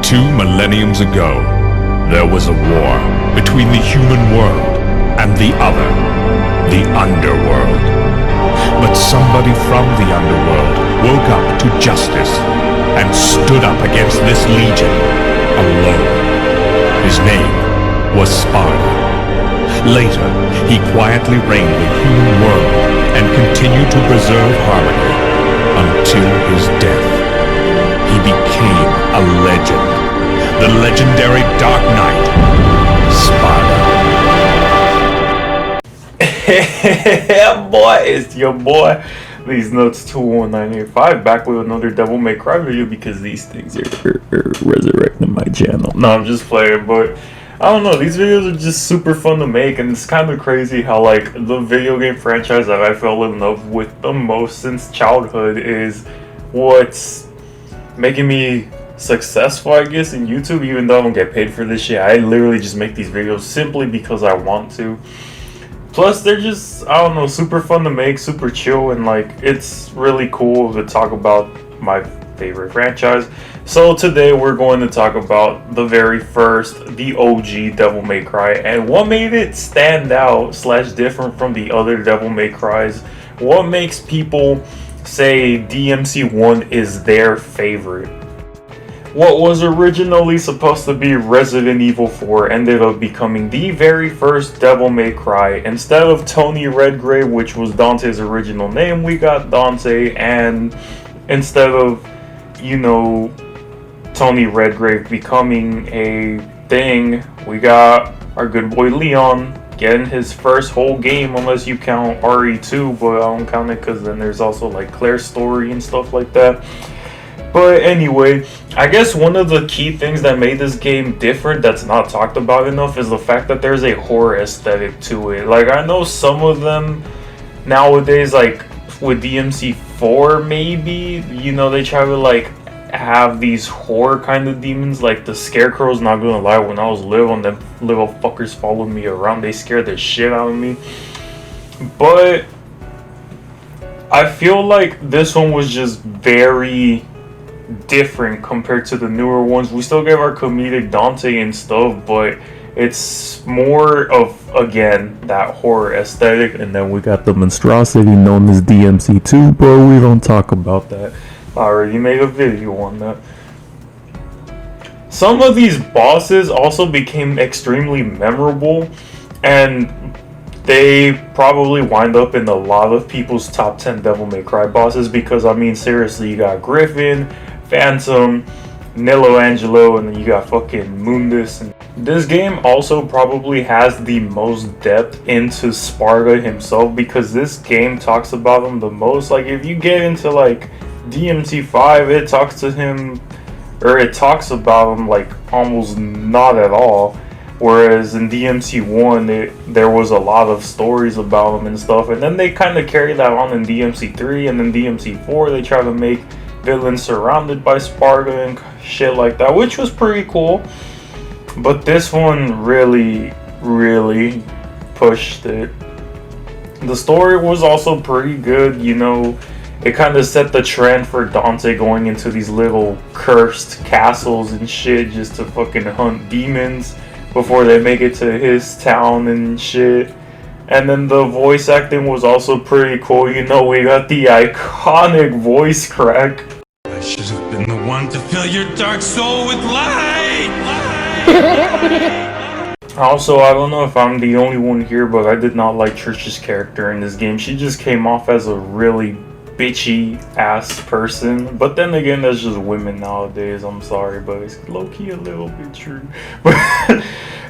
2 millenniums ago, there was a war between the human world and the other, the underworld. But somebody from the underworld woke up to justice and stood up against this legion alone. His name was Sparta. Later, he quietly reigned the human world and continued to preserve harmony until his death. He became a legend, the legendary Dark Knight, Sparta. Yeah, boy, it's your boy, These Nuts 21985, back with another Devil May Cry video because these things are resurrecting my channel. No, I'm just playing, but I don't know, these videos are just super fun to make, and it's kind of crazy how, like, the video game franchise that I fell in love with the most since childhood is what's making me successful, I guess, in YouTube, even though I don't get paid for this shit. I literally just make these videos simply because I want to. Plus, they're just, I don't know, super fun to make, super chill, and, like, it's really cool to talk about my favorite franchise. So today we're going to talk about the very first, the OG Devil May Cry, and what made it stand out / different from the other Devil May Cries. What makes people say DMC 1 is their favorite. What was originally supposed to be Resident Evil 4 ended up becoming the very first Devil May Cry. Instead of Tony Redgrave, which was Dante's original name, we got Dante, and instead of, you know, Tony Redgrave becoming a thing, we got our good boy Leon getting his first whole game, unless you count RE2, but I don't count it because then there's also like Claire's story and stuff like that. But anyway, I guess one of the key things that made this game different that's not talked about enough is the fact that there's a horror aesthetic to it. Like, I know some of them nowadays, like with DMC 4 maybe, you know, they try to like have these horror kind of demons. Like the Scarecrow's, not gonna lie, when I was little and them little fuckers followed me around, they scared the shit out of me. But I feel like this one was just very different compared to the newer ones. We still gave our comedic Dante and stuff, but it's more of, again, that horror aesthetic. And then we got the monstrosity known as DMC2, but we don't talk about that. I already made a video on that. Some of these bosses also became extremely memorable, and they probably wind up in a lot of people's top 10 Devil May Cry bosses because, I mean, seriously, you got Griffin, Phantom, Nilo Angelo, and then you got fucking Mundus. And this game also probably has the most depth into Sparta himself because this game talks about him the most. Like, if you get into, like, DMC 5, it talks to him, or it talks about him, like, almost not at all. Whereas in DMC 1, there was a lot of stories about him and stuff. And then they kind of carry that on in DMC 3, and then DMC 4, they try to make villains surrounded by Sparta and shit like that, which was pretty cool. But this one really, really pushed it. The story was also pretty good, you know. It kind of set the trend for Dante going into these little cursed castles and shit just to fucking hunt demons before they make it to his town and shit. And then the voice acting was also pretty cool. You know, we got the iconic voice crack. I should have been the one to fill your dark soul with light! Also, I don't know if I'm the only one here, but I did not like Trisha's character in this game. She just came off as a really bitchy ass person, but then again, that's just women nowadays. I'm sorry, but it's low-key a little bit true. But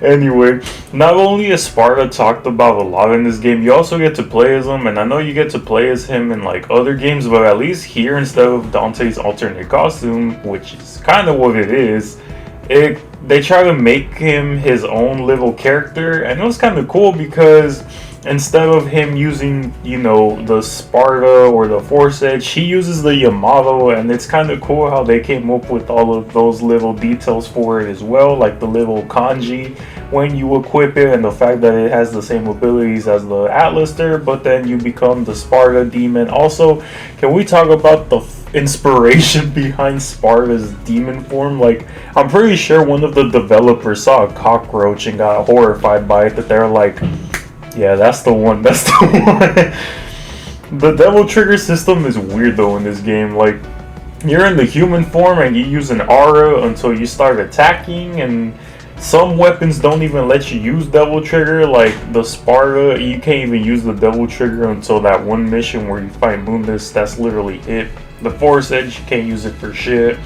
anyway, not only is Sparta talked about a lot in this game, you also get to play as him, and I know you get to play as him in like other games, but at least here, instead of Dante's alternate costume, which is kind of what it is, they try to make him his own little character, and it was kind of cool because instead of him using, you know, the Sparta or the Force Edge, he uses the Yamato, and it's kind of cool how they came up with all of those little details for it as well, like the little kanji when you equip it, and the fact that it has the same abilities as the Atlaster, but then you become the Sparta demon. Also, can we talk about the inspiration behind Sparta's demon form? Like, I'm pretty sure one of the developers saw a cockroach and got horrified by it, that they're like, yeah, that's the one. That's the one. The devil trigger system is weird though in this game. Like, you're in the human form and you use an aura until you start attacking, and some weapons don't even let you use devil trigger. Like the Sparta, you can't even use the devil trigger until that one mission where you fight Mundus. That's literally it. The Force Edge, you can't use it for shit.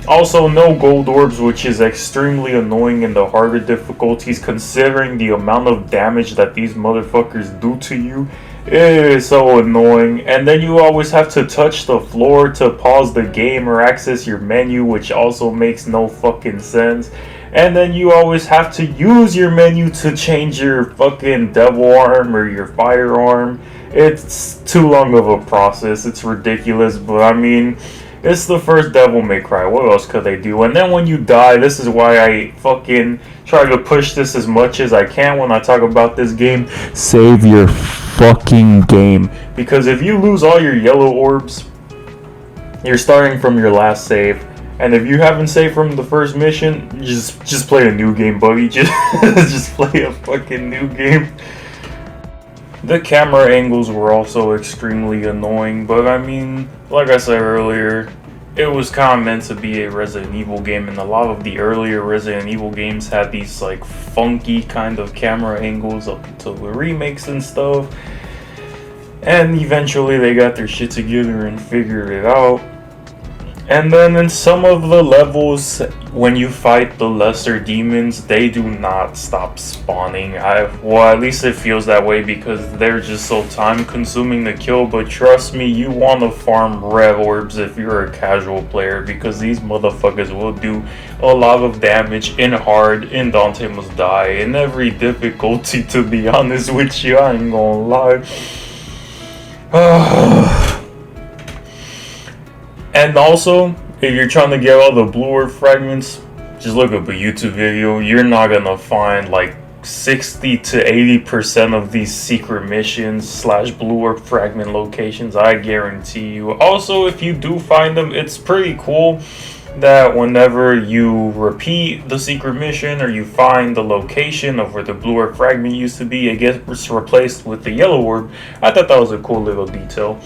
Also, no gold orbs, which is extremely annoying in the harder difficulties, considering the amount of damage that these motherfuckers do to you. It is so annoying. And then you always have to touch the floor to pause the game or access your menu, which also makes no fucking sense. And then you always have to use your menu to change your fucking devil arm or your firearm. It's too long of a process. It's ridiculous, but I mean, it's the first Devil May Cry. What else could they do? And then when you die, this is why I fucking try to push this as much as I can when I talk about this game. Save your fucking game. Because if you lose all your yellow orbs, you're starting from your last save. And if you haven't saved from the first mission, just play a new game, buddy. Just play a fucking new game. The camera angles were also extremely annoying, but I mean, like I said earlier, it was kind of meant to be a Resident Evil game, and a lot of the earlier Resident Evil games had these like funky kind of camera angles up until the remakes and stuff. And eventually they got their shit together and figured it out. And then in some of the levels, when you fight the lesser demons, they do not stop spawning. Well, at least it feels that way because they're just so time consuming to kill. But trust me, you want to farm rev orbs if you're a casual player, because these motherfuckers will do a lot of damage in hard, in Dante Must Die, in every difficulty, to be honest with you. I ain't gonna lie. And also, if you're trying to get all the blue orb fragments, just look up a YouTube video. You're not gonna find like 60 to 80% of these secret missions / blue orb fragment locations, I guarantee you. Also, if you do find them, it's pretty cool that whenever you repeat the secret mission or you find the location of where the blue orb fragment used to be, it gets replaced with the yellow orb. I thought that was a cool little detail.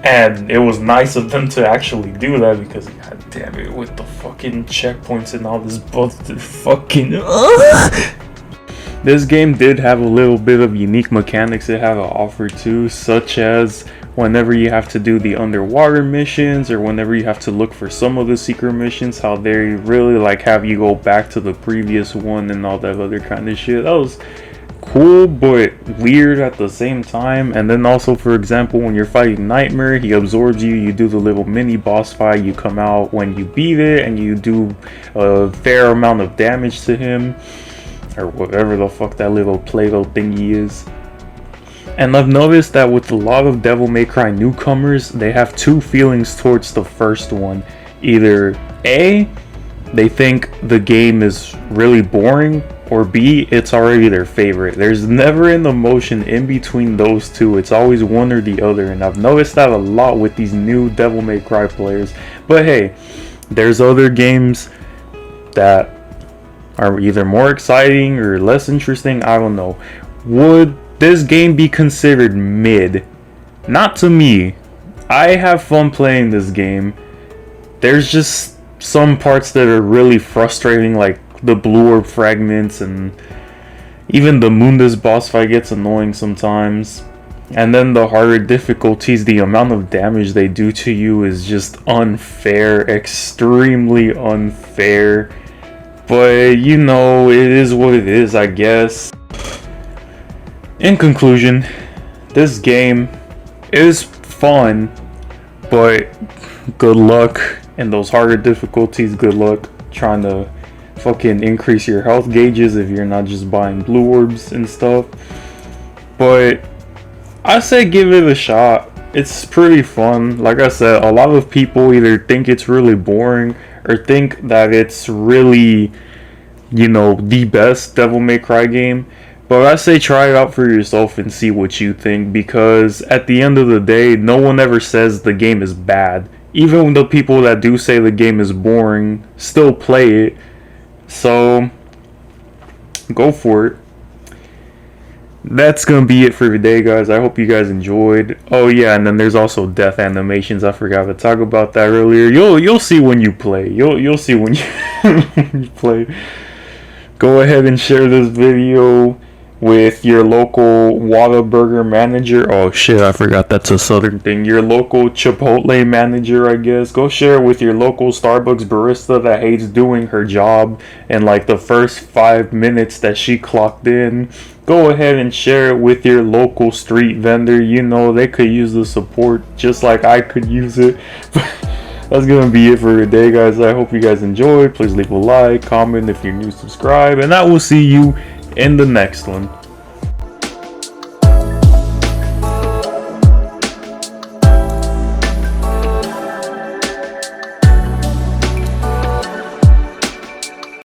And it was nice of them to actually do that, because god damn it, with the fucking checkpoints and all this fucking This game did have a little bit of unique mechanics it had to offer too, such as whenever you have to do the underwater missions or whenever you have to look for some of the secret missions, how they really like have you go back to the previous one and all that other kind of shit. That was cool but weird at the same time. And then also, for example, when you're fighting Nightmare, he absorbs you, you do the little mini boss fight, you come out when you beat it and you do a fair amount of damage to him, or whatever the fuck that little Play-Doh thingy is. And I've noticed that with a lot of Devil May Cry newcomers, they have two feelings towards the first one. Either A, they think the game is really boring, or B, it's already their favorite. There's never an emotion in between those two. It's always one or the other, and I've noticed that a lot with these new Devil May Cry players. But hey, there's other games that are either more exciting or less interesting. I don't know. Would this game be considered mid? Not to me. I have fun playing this game. There's just some parts that are really frustrating, like the blue orb fragments, and even the Mundus boss fight gets annoying sometimes. And then the harder difficulties, the amount of damage they do to you is just unfair, extremely unfair. But you know, it is what it is, I guess. In conclusion, this game is fun, but good luck in those harder difficulties. Good luck trying to fucking increase your health gauges if you're not just buying blue orbs and stuff. But I say give it a shot. It's pretty fun. Like I said, a lot of people either think it's really boring or think that it's really, the best Devil May Cry game. But I say try it out for yourself and see what you think, because at the end of the day, no one ever says the game is bad. Even the people that do say the game is boring still play it. So go for it. That's gonna be it for today, guys. I hope you guys enjoyed. Oh yeah, and then there's also death animations. I forgot to talk about that earlier. You'll see when you play. You'll see when you when you play. Go ahead and share this video with your local Whataburger manager. Oh shit, I forgot that's a southern thing. Your local Chipotle manager, I guess. Go share it with your local Starbucks barista that hates doing her job and like the first 5 minutes that she clocked in. Go ahead and share it with your local street vendor. They could use the support just like I could use it. That's gonna be it for today, guys. I hope you guys enjoyed. Please leave a like, comment if you're new, subscribe, and I will see you in the next one.